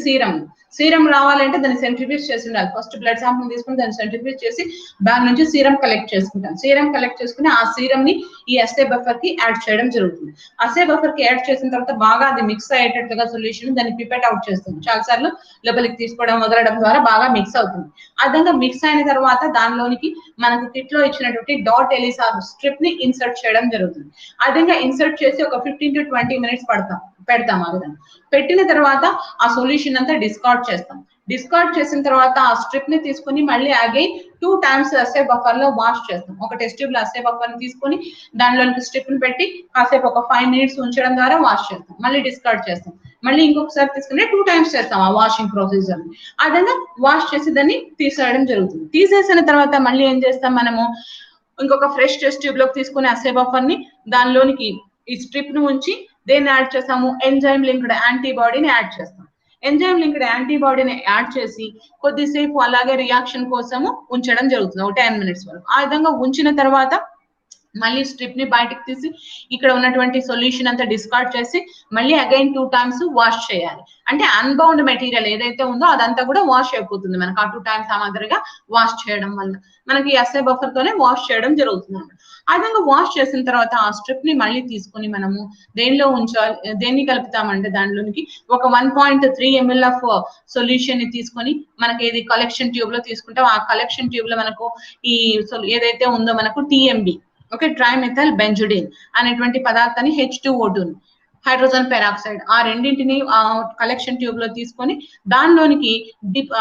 సీరం రావాలంటే దాన్ని సెంట్రిఫ్యూజ్ చేసి ఉండాలి. ఫస్ట్ బ్లడ్ శాంపుల్ తీసుకుని దాన్ని సెంట్రిఫ్యూజ్ చేసి దాని నుంచి సీరం కలెక్ట్ చేసుకుంటాం. సీరం కలెక్ట్ చేసుకుని ఆ సీరం ని ఈ అసే బఫర్ కి యాడ్ చేయడం జరుగుతుంది. అసే బఫర్ కి యాడ్ చేసిన తర్వాత బాగా అది మిక్స్ అయ్యేటట్లుగా సొల్యూషన్ దాన్ని పిపెట్ అవుట్ చేస్తుంది. చాలా సార్లు లోపలికి తీసుకోవడం వదలడం ద్వారా బాగా మిక్స్ అవుతుంది. ఆ విధంగా మిక్స్ అయిన తర్వాత దానిలోనికి మనకు కిట్ లో ఇచ్చినటువంటి డాట్ ఎలిసా స్ట్రిప్ ని ఇన్సర్ట్ చేయడం జరుగుతుంది. ఆ విధంగా ఇన్సర్ట్ చేసి ఒక 15 to 20 minutes పెడతాం. ఆ విధంగా పెట్టిన తర్వాత ఆ సొల్యూషన్ అంతా డిస్కార్డ్ చేస్తాం. డిస్కార్డ్ చేసిన తర్వాత ఆ స్ట్రిప్ ని తీసుకుని మళ్ళీ అగైన్ 2 times అసే బఫర్ లో వాష్ చేస్తాం. ఒక టెస్ట్ ట్యూబ్ లో అసే బఫర్ ని తీసుకొని దానిలోనికి స్ట్రిప్ ని పెట్టి కాసేపు ఒక 5 minutes ఉంచడం ద్వారా వాష్ చేస్తాం. మళ్ళీ డిస్కార్డ్ చేస్తాం. మళ్ళీ ఇంకొకసారి తీసుకుని 2 times చేస్తాం ఆ వాషింగ్ ప్రొసీజర్ ని. ఆ విధంగా వాష్ చేసి దాన్ని తీసేయడం జరుగుతుంది. తీసేసిన తర్వాత మళ్ళీ ఏం చేస్తాం మనము ఇంకొక ఫ్రెష్ టెస్ట్ ట్యూబ్ లోకి తీసుకుని అసే బఫర్ ని దానిలోనికి ఈ స్ట్రిప్ ను ఉంచి దేన్ని యాడ్ చేస్తాము ఎంజైమ్ లింక్డ్ యాంటీబాడీని యాడ్ చేస్తాం. ఎంజైమ్ లింక్డ్ యాంటీబాడీని యాడ్ చేసి కొద్దిసేపు అలాగే రియాక్షన్ కోసము ఉంచడం జరుగుతుంది. ఒక 10 minutes వరకు. ఆ విధంగా ఉంచిన తర్వాత మళ్ళీ స్ట్రిప్ ని బయటకు తీసి ఇక్కడ ఉన్నటువంటి సొల్యూషన్ అంతా డిస్కార్డ్ చేసి మళ్ళీ అగైన్ 2 times వాష్ చేయాలి. అంటే అన్బౌండ్ మెటీరియల్ ఏదైతే ఉందో అదంతా కూడా వాష్ అయిపోతుంది మనకు ఆ 2 times ఆ మాదిరిగా వాష్ చేయడం వల్ల మనకి అసే బఫర్ తోనే వాష్ చేయడం జరుగుతుంది. ఆ విధంగా వాష్ చేసిన తర్వాత ఆ స్ట్రిప్ ని మళ్ళీ తీసుకొని మనము దేనిలో ఉంచాలి, దేన్ని కలుపుతామంటే దానిలోనికి ఒక 1.3 ml ఆఫ్ సొల్యూషన్ ని తీసుకొని మనకి ఏది కలెక్షన్ ట్యూబ్ లో తీసుకుంటాం. ఆ కలెక్షన్ ట్యూబ్ లో మనకు ఈ ఏదైతే ఉందో మనకు టిఎంబి ఓకే ట్రైమెథైల్ బెంజోడిన్ అనేటువంటి పదార్థాన్ని H2O2 హైడ్రోజన్ పెరాక్సైడ్ ఆ రెండింటిని కలెక్షన్ ట్యూబ్ లో తీసుకొని దానిలోనికి డిప్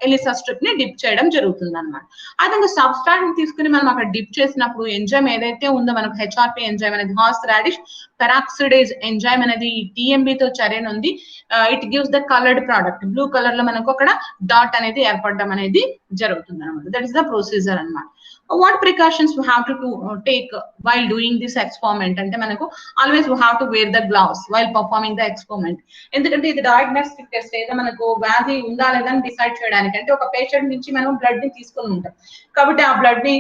ఎలిసా స్ట్రిప్ ని డిప్ చేయడం జరుగుతుంది అనమాట. ఆ విధంగా సబ్స్ట్రాట్ ని తీసుకుని మనం అక్కడ డిప్ చేసినప్పుడు ఎంజైమ్ ఏదైతే ఉందో మనకు హెచ్ఆర్పి ఎంజైమ్ అనేది హార్స్ రాడిష్ పెరాక్సిడేజ్ ఎంజైమ్ అనేది ఈ టిఎంబి తో చర్యను ఉంది. It gives the coloured product blue colour లో మనకు అక్కడ డాట్ అనేది ఏర్పడడం అనేది జరుగుతుంది అనమాట. దట్ ఇస్ ద ప్రొసీజర్ అనమాట. What precautions we have to take while doing this experiment అంటే మనకు always we have to wear the gloves while performing the experiment. ఎందుకంటే ఇది డయాగ్నోస్టిక్ టెస్ట్ ఏదో మనకు వ్యాధి ఉందా లేదా అని డిసైడ్ చేయడానికి అంటే ఒక పేషెంట్ నుంచి మనం బ్లడ్ ని తీసుకొని ఉంటాం కాబట్టి ఆ బ్లడ్ ని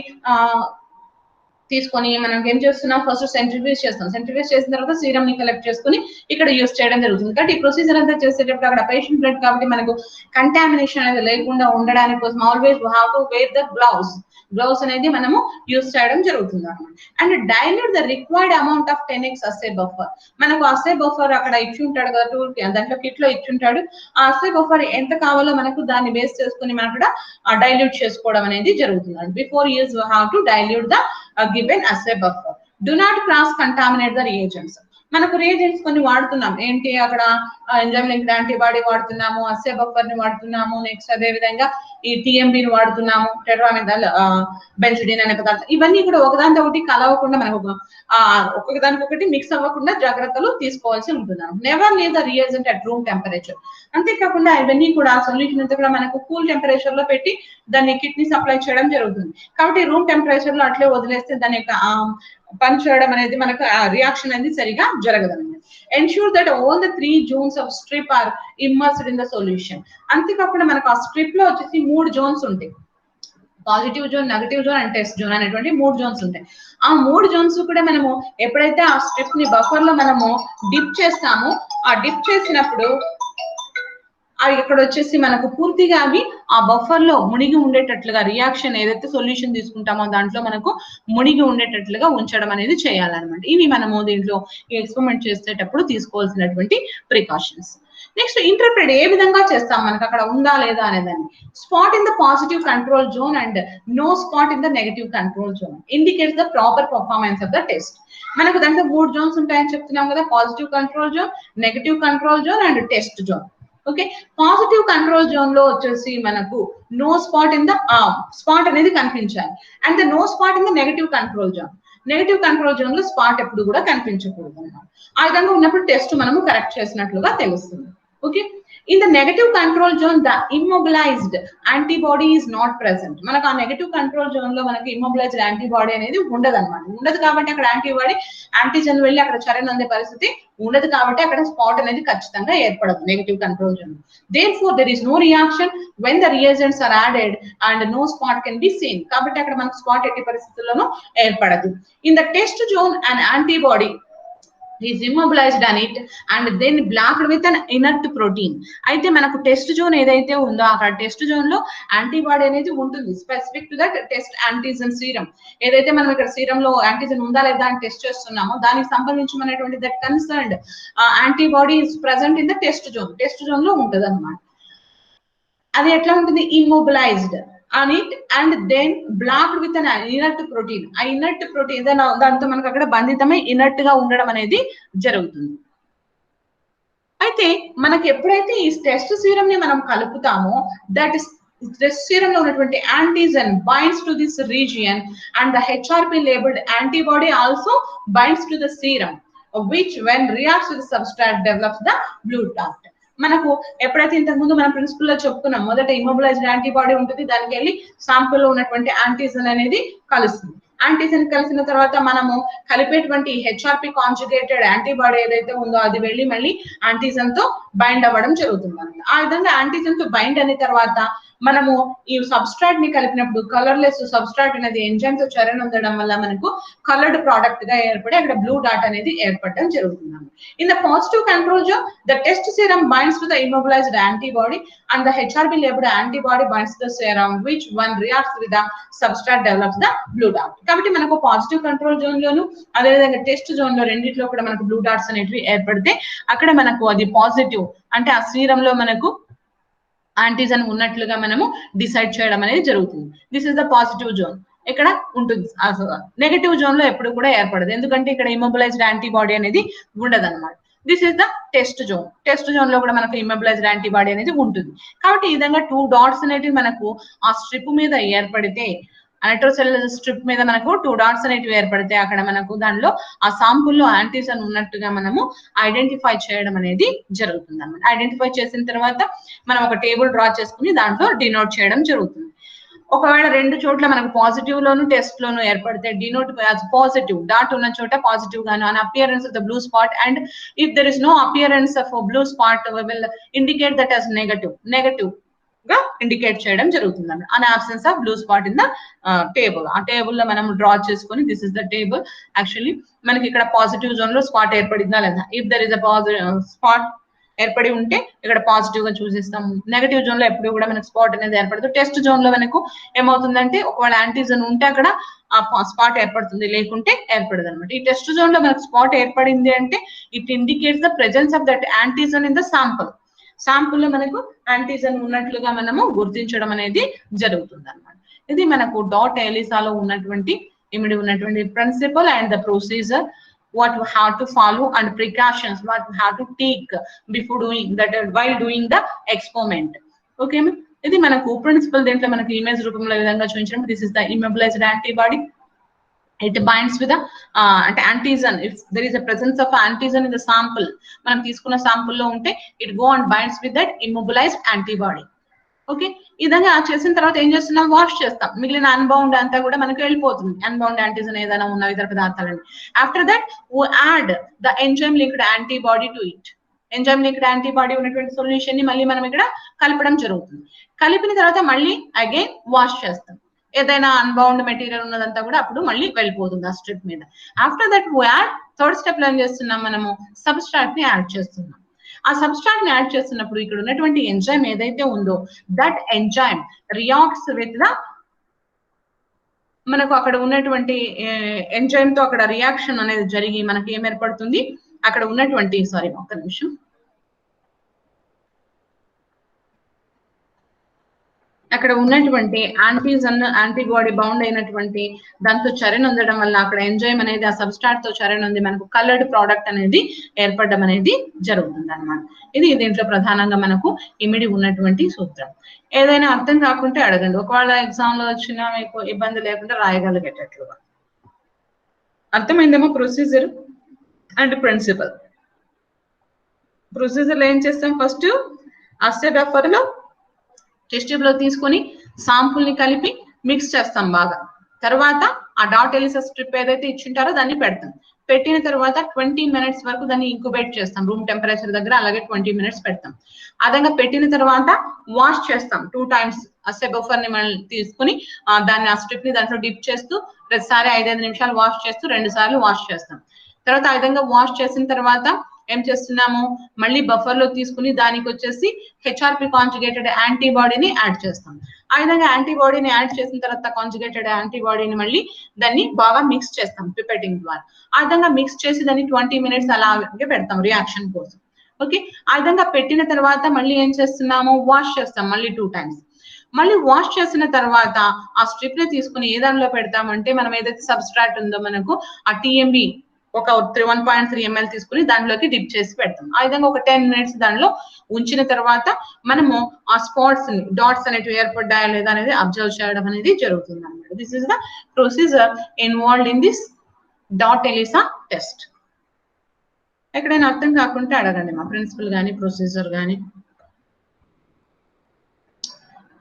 తీసుకొని మనం ఏం చేస్తున్నాం ఫస్ట్ సెంట్రిఫ్యూజ్ చేస్తాం. సెంట్రిఫ్యూజ్ చేసిన తర్వాత సీరం ని కలెక్ట్ చేసుకుని ఇక్కడ యూస్ చేయడం జరుగుతుంది. కాబట్టి ఈ ప్రొసీజర్ అంతా చేసేటప్పుడు అక్కడ పేషెంట్ బ్లడ్ కాబట్టి మనకు కంటామినేషన్ అనేది లేకుండా ఉండడానికి కోసం always we have to wear the gloves అనేది మనము యూస్ చేయడం జరుగుతుంది అన్నమాట. And dilute the required amount of 10x assay buffer. మనకు అసే బఫర్ అక్కడ ఇచ్చి ఉంటాడు కదా దాంట్లో కిట్ లో ఇచ్చి ఉంటాడు. ఆ అసే బఫర్ ఎంత కావాలో మనకు దాన్ని బేస్ చేసుకుని మనం కూడా డైల్యూట్ చేసుకోవడం అనేది జరుగుతుంది. Before use we have to dilute the given assay buffer. Do not cross contaminate the reagents. మనకు రియేజెంట్స్ కొన్ని వాడుతున్నాం ఏంటి అక్కడ ఎంజైమ్ లింక్డ్ యాంటీబాడీ వాడుతున్నాము, అసే బఫర్ ని వాడుతున్నాము, నెక్స్ట్ అదే విధంగా ఈ టిఎంబిని వాడుతున్నాము, టెట్రామెథైల్ బెంజోడిన్ అనే పదార్థం. ఇవన్నీ కూడా ఒకదానితో ఒకటి కలవకుండా మనకు ఒకదానికొకటి మిక్స్ అవ్వకుండా జాగ్రత్తలు తీసుకోవాల్సి ఉంటుంది. Never leave the reagent at room temperature. అంతేకాకుండా ఇవన్నీ కూడా సొల్యూషన్ అంతా కూడా మనకు కూల్ టెంపరేచర్ లో పెట్టి దాన్ని కిట్ ని సప్లై చేయడం జరుగుతుంది. కాబట్టి రూమ్ టెంపరేచర్ లో అట్లే వదిలేస్తే దాని యొక్క పని చేయడం అనేది మనకు రియాక్షన్ అనేది సరిగా జరగదన్నమాట. Ensure that all the 3 zones of strip are immersed in the solution. అంతేకాకుండా మనకు ఆ స్ట్రిప్ లో వచ్చేసి 3 జోన్స్ ఉంటాయి. Positive zone, negative zone and test zone అనేటువంటి 3 జోన్స్ ఉంటాయి. ఆ 3 జోన్స్ కూడా మనము ఎప్పుడైతే ఆ స్ట్రిప్ ని బఫర్ లో మనము డిప్ చేస్తామో ఆ డిప్ చేసినప్పుడు అవి ఇక్కడ వచ్చేసి మనకు పూర్తిగా అవి ఆ బఫర్ లో మునిగి ఉండేటట్లుగా రియాక్షన్ ఏదైతే సొల్యూషన్ తీసుకుంటామో దాంట్లో మనకు మునిగి ఉండేటట్లుగా ఉంచడం అనేది చేయాలన్నమాట. ఇవి మనము దీంట్లో ఎక్స్పెరిమెంట్ చేసేటప్పుడు తీసుకోవాల్సినటువంటి ప్రికాషన్స్. నెక్స్ట్ ఇంటర్ప్రెట్ ఏ విధంగా చేస్తాం మనకు అక్కడ ఉందా లేదా అనేదాన్ని. Spot in the positive control zone and no spot in the negative control zone indicates the proper performance of the test. మనకు దాంట్లో 3 జోన్స్ ఉంటాయని చెప్తున్నాం కదా, positive control zone, negative control zone and test zone. Okay, positive control zone లో వచ్చేసి మనకు no spot in the spot అనేది కనిపించాలి. And the no spot in the negative control zone. Negative control zone లో స్పాట్ ఎప్పుడు కూడా కనిపించకూడదు అన్నమాట. ఆ విధంగా ఉన్నప్పుడు టెస్ట్ మనము కరెక్ట్ చేసినట్లుగా తెలుస్తుంది. Okay, in the negative control zone the immobilised antibody is not present. మనకు ఆ నెగటివ్ కంట్రోల్ జోన్ లో మనకి ఇమ్మొబిలైజ్డ్ యాంటీబాడీ అనేది ఉండదు అనమాట. ఉండదు కాబట్టి అక్కడ యాంటీజన్ వెళ్ళి అక్కడ చర్యను అందే పరిస్థితి ఉండదు కాబట్టి అక్కడ స్పాట్ అనేది ఖచ్చితంగా ఏర్పడదు negative control zone. Therefore there is no reaction when the reagents are added and no spot can be seen. కాబట్టి అక్కడ మనకు స్పాట్ ఎట్టి పరిస్థితుల్లోనూ ఏర్పడదు. In the test zone an antibody is immobilized on it and then blocked with an inert protein. అయితే మనకు టెస్ట్ జోన్ ఏదైతే ఉందో అక్కడ టెస్ట్ జోన్ లో యాంటీబాడీ అనేది ఉంటుంది specific to that test antigen serum. ఏదైతే మనం ఇక్కడ సీరం లో యాంటీజన్ ఉందా లేదా అని టెస్ట్ చేస్తున్నామో దానికి సంబంధించినటువంటి that concerned antibody is present in the test zone లో ఉంటుంది అన్నమాట. అది ఎట్లా ఉంటుంది, immobilised on it and then blocked with an inert protein. ఆ ఇనర్ట్ ప్రోటీన్ దాంతో మనకు అక్కడ బంధితమై ఇనర్ట్ గా ఉండడం అనేది జరుగుతుంది. అయితే మనకి ఎప్పుడైతే ఈ టెస్ట్ సీరం ని మనం కలుపుతామో దట్ టెస్ట్ సీరం లో ఉన్నటువంటి antigen binds to this region and the HRP labelled antibody also binds to the serum which when reacts with the substrate develops the blue dot. మనకు ఎప్పుడైతే ఇంతకు ముందు మనం ప్రిన్సిపల్ లో చెప్పుకున్నాం మొదట ఇమ్మొబిలైజ్డ్ యాంటీబాడీ ఉంటుంది, దానికి వెళ్ళి శాంపుల్ లో ఉన్నటువంటి యాంటీజన్ అనేది కలుస్తుంది. యాంటీజన్ కలిసిన తర్వాత మనము కలిపేటువంటి హెచ్ఆర్పి కాంజుగేటెడ్ యాంటీబాడీ ఏదైతే ఉందో అది వెళ్ళి మళ్ళీ యాంటీజన్ తో బైండ్ అవ్వడం జరుగుతుంది అన్నమాట. ఆ విధంగా యాంటీజన్ తో బైండ్ అయిన తర్వాత మనము ఈ సబ్స్ట్రాట్ ని కలిపినప్పుడు కలర్లెస్ సబ్స్ట్రాట్ అనేది ఎంజైమ్ తో చర్య ఉండడం వల్ల మనకు కలర్డ్ ప్రోడక్ట్ గా ఏర్పడి అక్కడ బ్లూ డాట్ అనేది ఏర్పడడం జరుగుతుంది. In the positive control zone the test serum binds to the immobilised antibody and the HRP labelled antibody binds to the serum which when reacts with the substrate develops the blue dot. కాబట్టి మనకు పాజిటివ్ కంట్రోల్ జోన్ లోను అదేవిధంగా టెస్ట్ జోన్ లో రెండిట్లో కూడా మనకు బ్లూ డాట్స్ అనేటివి ఏర్పడితే అక్కడ మనకు అది పాజిటివ్ అంటే ఆ సీరంలో మనకు యాంటీజన్ ఉన్నట్లుగా మనము డిసైడ్ చేయడం అనేది జరుగుతుంది. This is the positive zone. ఇక్కడ ఉంటుంది. నెగటివ్ జోన్ లో ఎప్పుడు కూడా ఏర్పడదు, ఎందుకంటే ఇక్కడ ఇమ్మొబిలైజ్డ్ యాంటీబాడీ అనేది ఉండదు అనమాట. This is the test zone. Test zone లో కూడా మనకు ఇమ్మొబిలైజ్డ్ యాంటీబాడీ అనేది ఉంటుంది. కాబట్టి ఈ విధంగా 2 డాట్స్ అనేటివి మనకు ఆ స్ట్రిప్ మీద ఏర్పడితే నైట్రోసెల్యులర్ స్ట్రిప్ మీద మనకు 2 డాట్స్ అనేటివి ఏర్పడితే అక్కడ మనకు దానిలో ఆ సాంపుల్లో యాంటీజన్ ఉన్నట్టుగా మనము ఐడెంటిఫై చేయడం అనేది జరుగుతుంది అన్నమాట. ఐడెంటిఫై చేసిన తర్వాత మనం ఒక టేబుల్ డ్రా చేసుకుని దాంట్లో డినోట్ చేయడం జరుగుతుంది. ఒకవేళ 2 చోట్ల మనకు పాజిటివ్ లోను టెస్ట్ లోను ఏర్పడితే డినోట్ పాజిటివ్ డాట్ ఉన్న చోట పాజిటివ్ గాను an appearance of the blue spot and if there is no appearance of a blue spot we will indicate that as negative గా ఇండికేట్ చేయడం జరుగుతుంది అన్నమాట. An absence of blue spot in the table. ఆ టేబుల్ లో మనం డ్రా చేసుకొని this is the table. Actually మనకి ఇక్కడ పాజిటివ్ జోన్ లో స్పాట్ ఏర్పడిందా లేదా, if there is a positive spot ఏర్పడి ఉంటే ఇక్కడ పాజిటివ్ గా చూసిస్తాం. నెగటివ్ జోన్ లో ఎప్పుడు కూడా మనకు స్పాట్ అనేది ఏర్పడదు. టెస్ట్ జోన్ లో మనకు ఏమవుతుందంటే ఒకవేళ యాంటీజన్ ఉంటే అక్కడ ఆ స్పాట్ ఏర్పడుతుంది, లేకుంటే ఏర్పడదు అనమాట. ఈ టెస్ట్ జోన్ లో మనకు స్పాట్ ఏర్పడింది అంటే it indicates the presence of that antigen in the sample. Sample లో మనకు యాంటీజన్ ఉన్నట్లుగా మనము గుర్తించడం అనేది జరుగుతుంది అనమాట. ఇది మనకు డాట్ ఎలిసాలో ఉన్నటువంటి ఇమిడి ఉన్నటువంటి principle and the procedure what we have to follow and precautions what we have to take before doing that while doing the experiment. Okay, ఇది మనకు ప్రిన్సిపల్. దీంట్లో మనకు ఇమేజ్ రూపంలో విధంగా చూపించడం. This is the immobilised antibody. It binds with the antigen. If there is a presence of antigen in the sample, మనం తీసుకున్న sample లో ఉంటే it go and binds with that immobilized antibody. Okay, ఈ విధంగా చేసిన తర్వాత ఏం చేస్తున్నాం, వాష్ చేస్తాం. మిగిలిన అన్బౌండ్ అంతా కూడా మనకు వెళ్ళిపోతుంది, అన్బౌండ్ యాంటీజన్ ఏదైనా ఉన్న ఇతర పదార్థాలని. After that we add the enzyme linked antibody to it. Enzyme linked antibody ఉన్నటువంటి సొల్యూషన్ ని మళ్ళీ మనం ఇక్కడ కలపడం జరుగుతుంది. కలిపిన తర్వాత మళ్ళీ అగైన్ వాష్ చేస్తాం. ఏదైనా అన్బౌండ్ మెటీరియల్ ఉన్నదంతా కూడా అప్పుడు మళ్ళీ వెళ్ళిపోతుంది ఆ స్ట్రిప్ మీద. After that we add third step లో ఏం చేస్తున్నాం, మనము సబ్స్ట్రాట్ ని యాడ్ చేస్తున్నాం. ఆ సబ్స్ట్రాట్ ని యాడ్ చేస్తున్నప్పుడు ఇక్కడ ఉన్నటువంటి ఎంజైమ్ ఏదైతే ఉందో that enzyme reacts with the మనకు అక్కడ ఉన్నటువంటి ఎంజైమ్ తో అక్కడ రియాక్షన్ అనేది జరిగి మనకి ఏం ఏర్పడుతుంది, అక్కడ ఉన్నటువంటి ఒక్క నిమిషం, అక్కడ ఉన్నటువంటి యాంటీజన్ యాంటీబాడీ బౌండ్ అయినటువంటి దాంతో చర్యను ఉండడం వల్ల అక్కడ ఎంజైమ్ అనేది ఆ సబ్స్ట్రాట్ తో చర్యను ఉంది మనకు కలర్డ్ ప్రోడక్ట్ అనేది ఏర్పడడం అనేది జరుగుతుంది అనమాట. ఇది దీంట్లో ప్రధానంగా మనకు ఇమిడి ఉన్నటువంటి సూత్రం. ఏదైనా అర్థం కాకుంటే అడగండి, ఒకవేళ ఎగ్జామ్ లో వచ్చినా మీకు ఇబ్బంది లేకుండా రాయగలిగేటట్లుగా. అర్థమైందేమో ప్రొసీజర్ అండ్ ప్రిన్సిపల్. ప్రొసీజర్ లో ఏం చేస్తాం, ఫస్ట్ అస్సే బఫర్ లో టెస్ట్ ట్యూబ్ లో తీసుకొని శాంపుల్ ని కలిపి మిక్స్ చేస్తాం బాగా. తర్వాత ఆ డాట్ ఎలిసా స్ట్రిప్ ఏదైతే ఇచ్చింటారో దాన్ని పెడతాం. పెట్టిన తర్వాత 20 minutes వరకు దాన్ని ఇంక్యుబేట్ చేస్తాం రూమ్ టెంపరేచర్ దగ్గర, అలాగే 20 minutes పెడతాం. అదంగా పెట్టిన తర్వాత వాష్ చేస్తాం 2 times. అస్సే బఫర్ ని మనం తీసుకుని దాన్ని ఆ స్ట్రిప్ ని దాంట్లో డిప్ చేస్తూ ప్రతిసారి 5-5 నిమిషాలు వాష్ చేస్తూ 2 సార్లు వాష్ చేస్తాం. తర్వాత ఆ విధంగా వాష్ చేసిన తర్వాత ఏం చేస్తున్నాము, మళ్ళీ బఫర్ లో తీసుకుని దానికి వచ్చేసి హెచ్ఆర్పి కాంజుగేటెడ్ యాంటీబాడీని యాడ్ చేస్తాం. ఆ విధంగా యాంటీబాడీని యాడ్ చేసిన తర్వాత కాంజుగేటెడ్ యాంటీబాడీని మళ్ళీ దాన్ని బాగా మిక్స్ చేస్తాం పిపెటింగ్ ద్వారా. ఆ విధంగా మిక్స్ చేసి దాన్ని 20 minutes అలాగే పెడతాం రియాక్షన్ కోసం. ఓకే, ఆ విధంగా పెట్టిన తర్వాత మళ్ళీ ఏం చేస్తున్నాము, వాష్ చేస్తాం మళ్ళీ 2 times. మళ్ళీ వాష్ చేసిన తర్వాత ఆ స్ట్రిప్ ని తీసుకుని ఏ దానిలో పెడతామంటే, మనం ఏదైతే సబ్స్ట్రాట్ ఉందో మనకు ఆ టీఎంబి ఒక 1.3 ml తీసుకుని దానిలోకి డిప్ చేసి పెడతాం. ఆ విధంగా ఒక 10 minutes దానిలో ఉంచిన తర్వాత మనము ఆ స్పాట్స్ ని, డాట్స్ అనేటివి ఏర్పడ్డాయా లేదా అనేది అబ్జర్వ్ చేయడం అనేది జరుగుతుంది అన్నమాట. This is the procedure involved in this dot ELISA test. ఎక్కడైనా అర్థం కాకుంటే అడగండి, మా ప్రిన్సిపల్ కానీ ప్రొసీజర్ కానీ.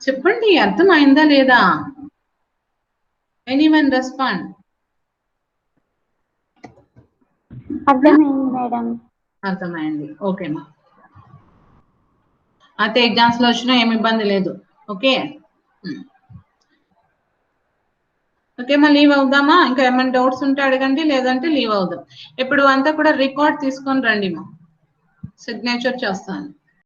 చెప్పండి, అర్థమైందా లేదా? Anyone respond? అర్థమైంది మేడం. అర్థమైంది, ఓకేమా. అయితే ఎగ్జామ్స్ లో వచ్చినా ఏమి ఇబ్బంది లేదు. ఓకే ఓకే, మా లీవ్ అవుదామా? ఇంకా ఏమైనా డౌట్స్ ఉంటే అడగండి, లేదంటే లీవ్ అవుదాం. ఇప్పుడు అంతా కూడా రికార్డ్ తీసుకొని రండి, మా సిగ్నేచర్ చేస్తాను.